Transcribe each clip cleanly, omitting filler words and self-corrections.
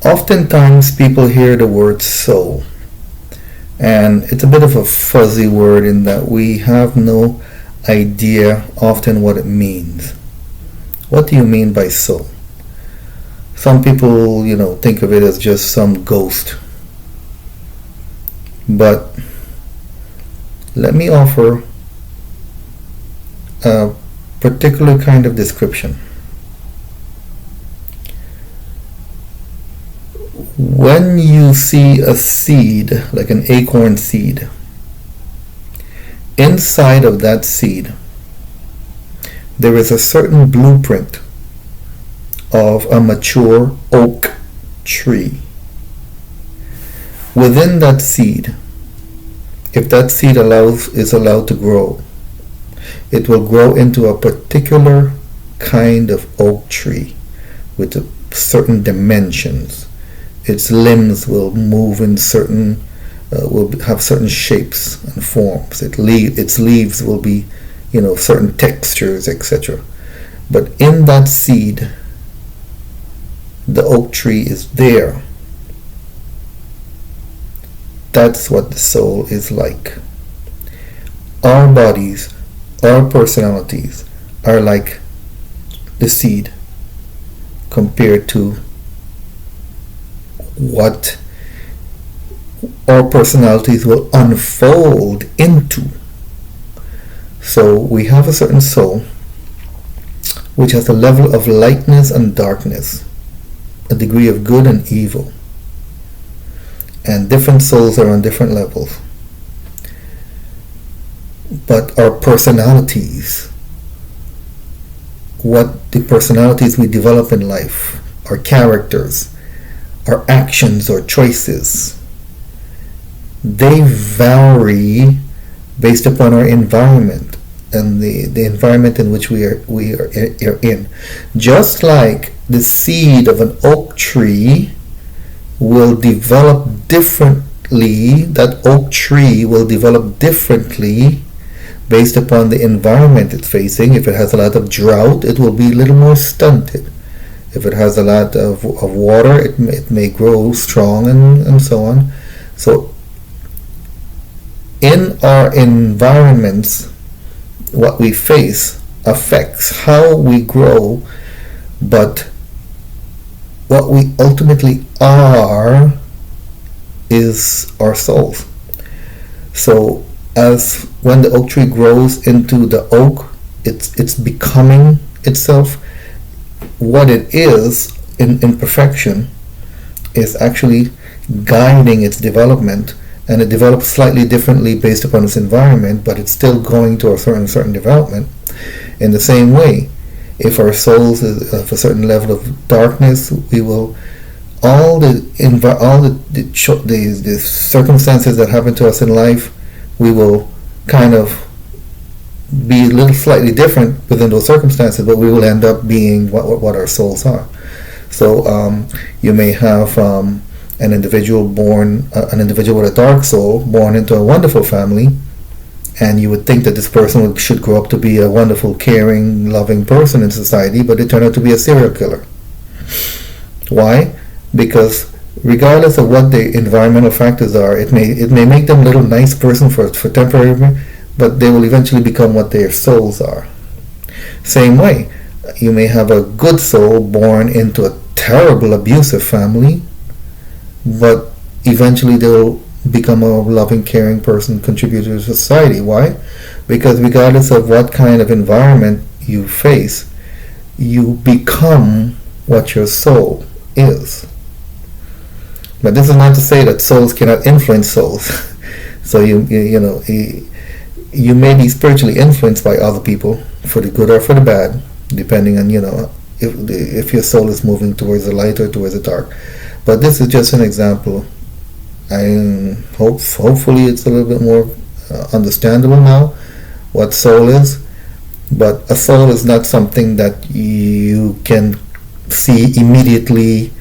Oftentimes people hear the word soul, and it's a bit of a fuzzy word in that we have no idea often what it means. What do you mean by soul? Some people, think of it as just some ghost. But let me offer a particular kind of description. When you see a seed, like an acorn seed, inside of that seed, there is a certain blueprint of a mature oak tree. Within that seed, if that seed is allowed to grow, it will grow into a particular kind of oak tree with certain dimensions. Its limbs will move in will have certain shapes and forms. Its leaves will be, certain textures, etc. But in that seed, the oak tree is there. That's what the soul is like. Our bodies, our personalities are like the seed compared to what our personalities will unfold into. So we have a certain soul which has a level of lightness and darkness, a degree of good and evil. And different souls are on different levels. But our personalities, what the personalities we develop in life, our characters, our actions or choices, they vary based upon our environment and the environment in which we are in. Just like the seed of an oak tree will develop differently, that oak tree will develop differently based upon the environment it's facing. If it has a lot of drought, it will be a little more stunted. If it has a lot of water, it may grow strong and so on. So in our environments, what we face affects how we grow, but what we ultimately are is our souls. So as when the oak tree grows into the oak, it's becoming itself. What it is in perfection is actually guiding its development, and it develops slightly differently based upon its environment, but it's still going to a certain development. In the same way, if our souls is of a certain level of darkness, we will all the circumstances that happen to us in life, we will kind of be a little slightly different within those circumstances, but we will end up being what our souls are. So you may have an individual with a dark soul born into a wonderful family, and you would think that this person should grow up to be a wonderful, caring, loving person in society, but they turn out to be a serial killer. Why? Because regardless of what the environmental factors are, it may make them a little nice person for temporary, but they will eventually become what their souls are. Same way, you may have a good soul born into a terrible, abusive family, but eventually they'll become a loving, caring person, contributor to society. Why? Because regardless of what kind of environment you face, you become what your soul is. But this is not to say that souls cannot influence souls. So you may be spiritually influenced by other people for the good or for the bad, depending on if your soul is moving towards the light or towards the dark. But this is just an example. Hopefully it's a little bit more understandable now what soul is. But a soul is not something that you can see immediately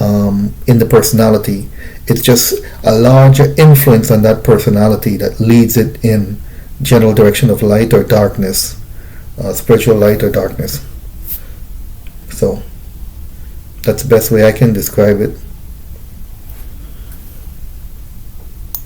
in the personality. It's just a larger influence on that personality that leads it in general direction of light or darkness, spiritual light or darkness. So that's the best way I can describe it.